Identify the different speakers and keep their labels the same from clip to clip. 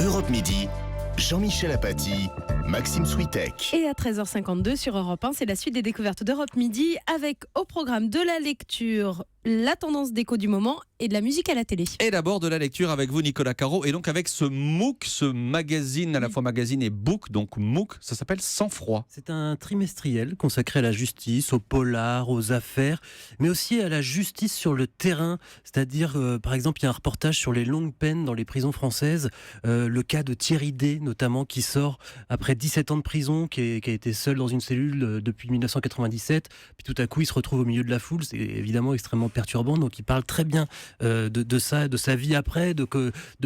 Speaker 1: Europe Midi, Jean-Michel Apathy, Maxime Switek.
Speaker 2: Et à 13h52 sur Europe 1, c'est la suite des découvertes d'Europe Midi avec au programme de la lecture, la tendance déco du moment et de la musique à la télé.
Speaker 3: Et d'abord de la lecture avec vous Nicolas Caro et donc avec ce MOOC, ce magazine à la fois magazine et book, donc MOOC, ça s'appelle Sang Froid.
Speaker 4: C'est un trimestriel consacré à la justice, au polar, aux affaires, mais aussi à la justice sur le terrain, c'est-à-dire par exemple il y a un reportage sur les longues peines dans les prisons françaises, le cas de Thierry D notamment qui sort après 17 ans de prison, qui a été seul dans une cellule depuis 1997, puis tout à coup il se retrouve au milieu de la foule, c'est évidemment extrêmement perturbant, donc il parle très bien de ça, de sa vie après, de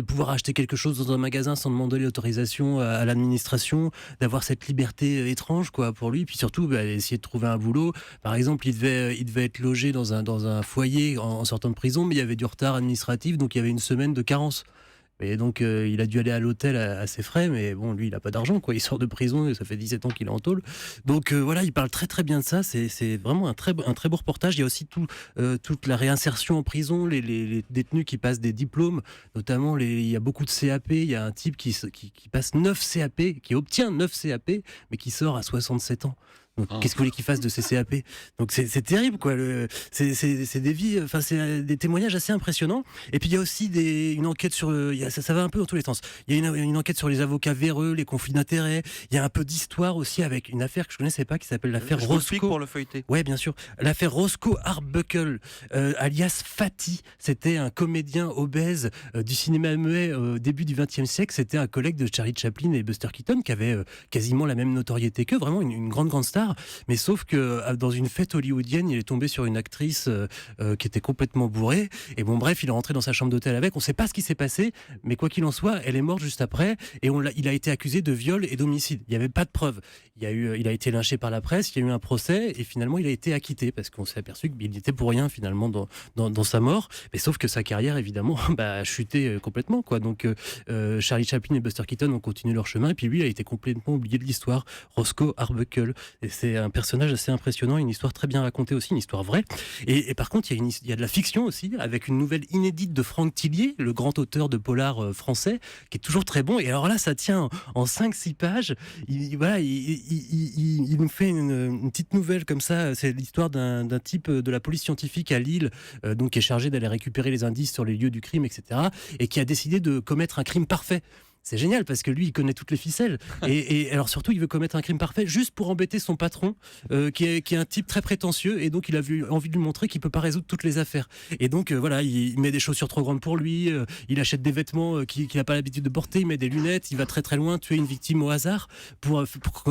Speaker 4: pouvoir acheter quelque chose dans un magasin sans demander l'autorisation à l'administration, d'avoir cette liberté étrange quoi pour lui, puis surtout essayer de trouver un boulot. Par exemple, il devait être logé dans un foyer en sortant de prison, mais il y avait du retard administratif, donc il y avait une semaine de carence. Et donc il a dû aller à l'hôtel à ses frais, mais bon, lui il n'a pas d'argent quoi, il sort de prison et ça fait 17 ans qu'il est en tôle. Donc voilà, il parle très très bien de ça, c'est vraiment un très beau reportage. Il y a aussi toute la réinsertion en prison, les détenus qui passent des diplômes, notamment il y a beaucoup de CAP, il y a un type qui passe 9 CAP, qui obtient 9 CAP, mais qui sort à 67 ans. Donc, qu'est-ce que vous voulez qu'il fasse de ces CAP ? Donc c'est terrible quoi. C'est des vies, enfin c'est des témoignages assez impressionnants. Et puis il y a aussi une enquête sur, ça va un peu dans tous les sens. Il y a une enquête sur les avocats véreux, les conflits d'intérêts. Il y a un peu d'histoire aussi avec une affaire que je connaissais pas qui s'appelle l'affaire Roscoe.
Speaker 3: Pour le feuilleter.
Speaker 4: Ouais, bien sûr. L'affaire Roscoe Arbuckle, alias Fatty. C'était un comédien obèse du cinéma muet au début du XXe siècle. C'était un collègue de Charlie Chaplin et Buster Keaton qui avait quasiment la même notoriété qu'eux. Vraiment une grande star. Mais sauf que dans une fête hollywoodienne, il est tombé sur une actrice qui était complètement bourrée. Et bon, bref, il est rentré dans sa chambre d'hôtel avec. On ne sait pas ce qui s'est passé, mais quoi qu'il en soit, elle est morte juste après. Et il a été accusé de viol et d'homicide. Il n'y avait pas de preuves. Il a été lynché par la presse. Il y a eu un procès et finalement, il a été acquitté parce qu'on s'est aperçu qu'il était pour rien finalement dans sa mort. Mais sauf que sa carrière, évidemment, a chuté complètement, quoi. Donc, Charlie Chaplin et Buster Keaton ont continué leur chemin. Et puis lui, il a été complètement oublié de l'histoire. Roscoe Arbuckle. Et c'est un personnage assez impressionnant, une histoire très bien racontée aussi, une histoire vraie. Et par contre, il y a de la fiction aussi, avec une nouvelle inédite de Franck Tillier, le grand auteur de polar français, qui est toujours très bon. Et alors là, ça tient en 5-6 pages. Il nous fait une petite nouvelle comme ça. C'est l'histoire d'un type de la police scientifique à Lille, donc qui est chargé d'aller récupérer les indices sur les lieux du crime, etc. Et qui a décidé de commettre un crime parfait. C'est génial parce que lui, il connaît toutes les ficelles. Et alors surtout, il veut commettre un crime parfait juste pour embêter son patron, qui est un type très prétentieux. Et donc, il a envie de lui montrer qu'il peut pas résoudre toutes les affaires. Et donc, voilà, il met des chaussures trop grandes pour lui. Il achète des vêtements qu'il n'a pas l'habitude de porter. Il met des lunettes. Il va très très loin tuer une victime au hasard pour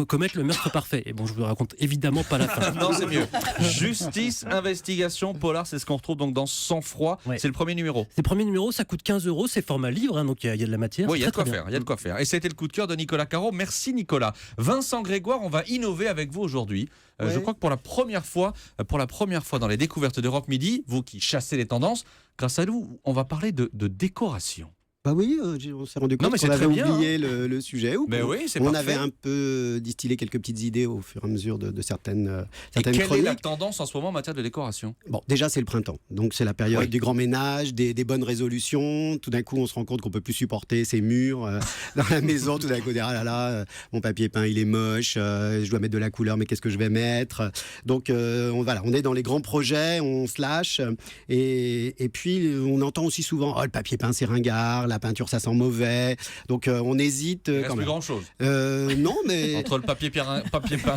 Speaker 4: commettre le meurtre parfait. Et bon, je vous raconte évidemment pas la fin.
Speaker 3: Non, c'est mieux. Justice, investigation, polar, c'est ce qu'on retrouve donc dans Sang Froid. Ouais. C'est le premier numéro.
Speaker 4: C'est le premier numéro, ça coûte 15 €. C'est format livre, hein, donc il y a de la matière.
Speaker 3: Oui, il y a de quoi faire. Il y a de quoi faire. Et c'était le coup de cœur de Nicolas Caro. Merci Nicolas. Vincent Grégoire, on va innover avec vous aujourd'hui. Ouais. Je crois que pour la première fois dans les découvertes d'Europe Midi, vous qui chassez les tendances, grâce à nous, on va parler de décoration.
Speaker 5: Bah oui, on s'est rendu compte qu'on avait oublié le sujet.
Speaker 3: Mais oui, c'est
Speaker 5: on
Speaker 3: parfait.
Speaker 5: avait un peu distillé quelques petites idées au fur et à mesure de certaines
Speaker 3: et quelle
Speaker 5: chroniques.
Speaker 3: est la tendance en ce moment en matière de décoration ?
Speaker 5: Bon, déjà c'est le printemps, donc c'est la période du grand ménage, des bonnes résolutions. Tout d'un coup, on se rend compte qu'on peut plus supporter ces murs dans la maison. Tout d'un coup, ah là là, mon papier peint il est moche, je dois mettre de la couleur, mais qu'est-ce que je vais mettre ? Donc on est dans les grands projets, on se lâche, et puis on entend aussi souvent, le papier peint c'est ringard. La peinture, ça sent mauvais. Donc, on hésite.
Speaker 3: Il reste plus grand-chose.
Speaker 5: Non, mais...
Speaker 3: Entre le papier peint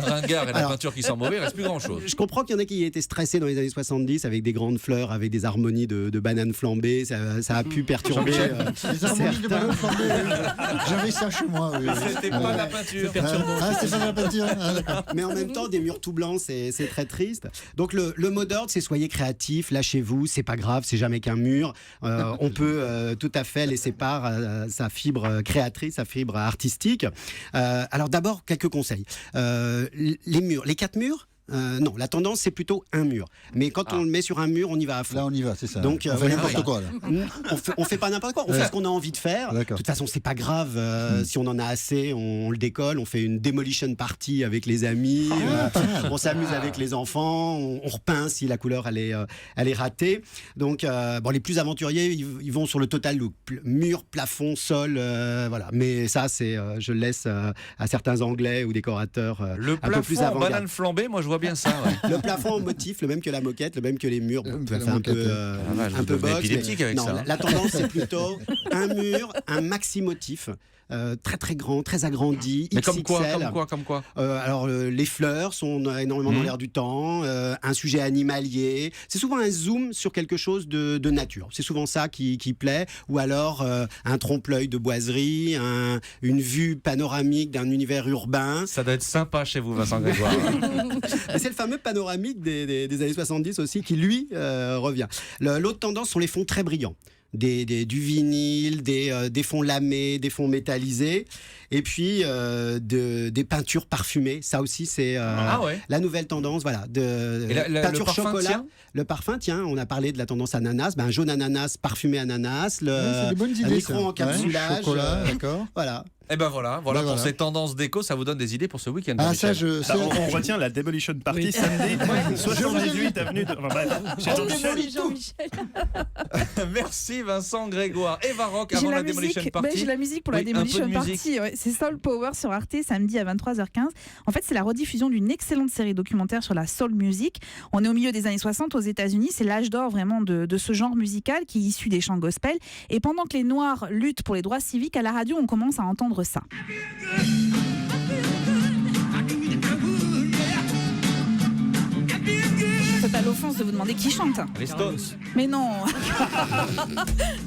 Speaker 3: ringard et la peinture qui sent mauvais, il reste plus grand-chose.
Speaker 5: Je comprends qu'il y en a qui étaient stressés dans les années 70 avec des grandes fleurs, avec des harmonies de bananes flambées. Ça a pu perturber...
Speaker 6: les harmonies de bananes flambées, j'avais ça chez moi. Oui.
Speaker 3: C'était pas la peinture.
Speaker 6: C'était pas la peinture.
Speaker 5: Mais en même temps, des murs tout blancs, c'est très triste. Donc, le mot d'ordre, c'est soyez créatifs, lâchez-vous, c'est pas grave, c'est jamais qu'un mur. On peut tout à fait laisser part à sa fibre créatrice, sa fibre artistique. Alors d'abord, quelques conseils. Les 4 murs, Non, la tendance, c'est plutôt un mur. Mais quand on le met sur un mur, on y va à fond.
Speaker 6: Là, on y va, c'est ça.
Speaker 5: Donc,
Speaker 6: on fait n'importe
Speaker 5: voilà.
Speaker 6: quoi. Là.
Speaker 5: On fait pas n'importe quoi, on fait ce qu'on a envie de faire. De toute façon, c'est pas grave. Si on en a assez, on le décolle. On fait une demolition party avec les amis. On s'amuse avec les enfants. On repeint si la couleur elle est ratée. Donc, les plus aventuriers, ils vont sur le total look. Mur, plafond, sol. Voilà. Mais ça, je le laisse à certains Anglais ou décorateurs
Speaker 3: Le
Speaker 5: un peu plus
Speaker 3: plafond en
Speaker 5: avant-garde.
Speaker 3: banane flambée, moi je vois bien ça. Ouais.
Speaker 5: Le plafond en motif, le même que la moquette, le même que les murs. Bon, ça fait un peu,
Speaker 3: vache,
Speaker 5: un
Speaker 3: vous
Speaker 5: peu
Speaker 3: devenez
Speaker 5: box.
Speaker 3: épileptique avec
Speaker 5: non,
Speaker 3: ça, hein.
Speaker 5: la tendance, c'est plutôt un mur, un maxi motif. Très très grand, très agrandi,
Speaker 3: Mais
Speaker 5: XXL.
Speaker 3: comme quoi
Speaker 5: Alors les fleurs sont énormément dans l'air du temps, un sujet animalier. C'est souvent un zoom sur quelque chose de nature. C'est souvent ça qui plaît. Ou alors un trompe-l'œil de boiserie, une vue panoramique d'un univers urbain.
Speaker 3: Ça doit être sympa chez vous, Vincent Grégoire.
Speaker 5: Et c'est le fameux panoramique des années 70 aussi qui lui revient. L'autre tendance sont les fonds très brillants. Du vinyle, des fonds lamés, des fonds métallisés, et puis des peintures parfumées. Ça aussi, c'est la nouvelle tendance. Voilà, peinture
Speaker 3: le parfum
Speaker 5: chocolat.
Speaker 3: tient
Speaker 5: Le parfum, tiens, on a parlé de la tendance ananas. Un jaune ananas, parfumé ananas,
Speaker 6: C'est des bonnes
Speaker 5: un
Speaker 6: idées.
Speaker 5: micro-encapsulage.
Speaker 6: Chocolat, d'accord.
Speaker 5: Voilà.
Speaker 3: Et ben voilà pour
Speaker 6: Voilà.
Speaker 3: ces tendances déco, ça vous donne des idées pour ce week-end.
Speaker 6: Ah,
Speaker 3: Jean-Michel.
Speaker 7: On retient la Demolition Party samedi, 78 avenue de... Enfin, bref, chez Jean-Michel.
Speaker 3: Merci Vincent Grégoire. Eva Rock avant la Demolition Party.
Speaker 8: J'ai la musique pour
Speaker 3: Oui,
Speaker 8: la Demolition
Speaker 3: un peu de musique.
Speaker 8: Party. Ouais, c'est Soul Power sur Arte samedi à 23h15. En fait, c'est la rediffusion d'une excellente série documentaire sur la soul music. On est au milieu des années 60 aux États-Unis. C'est l'âge d'or vraiment de ce genre musical qui est issu des chants gospel. Et pendant que les Noirs luttent pour les droits civiques, à la radio, on commence à entendre ça. C'est pas l'offense de vous demander qui chante.
Speaker 3: Les Stones.
Speaker 8: Mais non.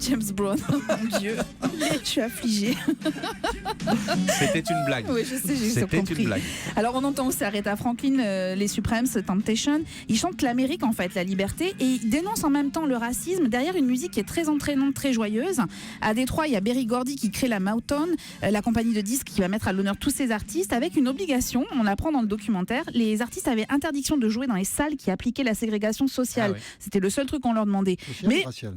Speaker 8: James Brown, mon Dieu. Je suis affligée.
Speaker 3: C'était une blague.
Speaker 8: Oui, je sais, j'ai
Speaker 3: C'était
Speaker 8: compris.
Speaker 3: une blague.
Speaker 8: Alors on entend aussi Aretha Franklin, les Supremes, Temptation. Ils chantent l'Amérique en fait, la liberté, et ils dénoncent en même temps le racisme derrière une musique qui est très entraînante, très joyeuse. À Détroit, il y a Berry Gordy qui crée la Motown, la compagnie de disques qui va mettre à l'honneur tous ces artistes avec une obligation. On l'apprend dans le documentaire. Les artistes avaient interdiction de jouer dans les salles qui appliquaient la ségrégation sociale.
Speaker 3: Ah ouais.
Speaker 8: C'était le seul truc qu'on leur demandait.
Speaker 6: Social,
Speaker 8: Mais
Speaker 6: racial.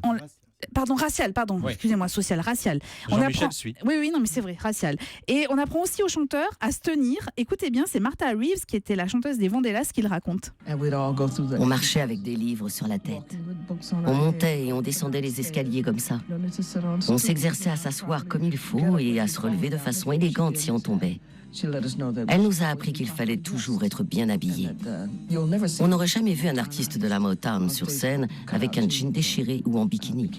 Speaker 8: racial,
Speaker 3: Oui.
Speaker 8: excusez-moi, social, racial.
Speaker 3: Jean-Michel suit.
Speaker 8: Oui, non, mais c'est vrai, racial. Et on apprend aussi aux chanteurs à se tenir. Écoutez bien, c'est Martha Reeves, qui était la chanteuse des Vandellas, qui le raconte.
Speaker 9: On marchait avec des livres sur la tête. On montait et on descendait les escaliers comme ça. On s'exerçait à s'asseoir comme il faut et à se relever de façon élégante si on tombait. Elle nous a appris qu'il fallait toujours être bien habillé. On n'aurait jamais vu un artiste de la Motown sur scène avec un jean déchiré ou en bikini.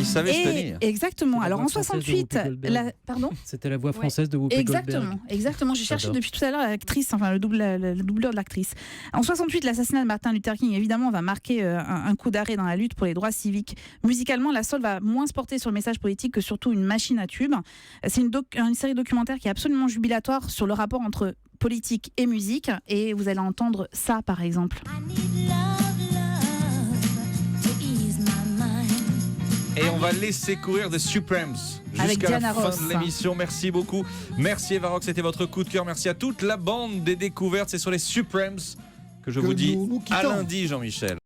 Speaker 3: Il savait se
Speaker 8: Et
Speaker 3: tenir.
Speaker 8: exactement.
Speaker 4: La
Speaker 8: Alors
Speaker 4: voix
Speaker 8: en
Speaker 4: française de
Speaker 8: 68,
Speaker 4: Whoopi Goldberg.
Speaker 8: pardon.
Speaker 4: C'était la voix française de Whoopi Goldberg.
Speaker 8: Exactement. J'ai cherché
Speaker 4: J'adore.
Speaker 8: depuis tout à l'heure l'actrice, enfin le doubleur de l'actrice. En 68, l'assassinat de Martin Luther King, évidemment, va marquer un coup d'arrêt dans la lutte pour les droits civiques. Musicalement, la soul va moins se porter sur le message politique que surtout une machine à tubes. C'est une série documentaire qui est absolument jubilatoire sur le rapport entre politique et musique. Et vous allez entendre ça, par exemple.
Speaker 3: Et on va laisser courir The Supremes
Speaker 8: Avec
Speaker 3: jusqu'à la
Speaker 8: Diana
Speaker 3: fin
Speaker 8: Ross.
Speaker 3: de l'émission. Merci beaucoup. Merci Eva Rock, c'était votre coup de cœur. Merci à toute la bande des découvertes. C'est sur les Supremes que je
Speaker 6: Que
Speaker 3: vous dis
Speaker 6: nous
Speaker 3: à
Speaker 6: quittons.
Speaker 3: lundi, Jean-Michel.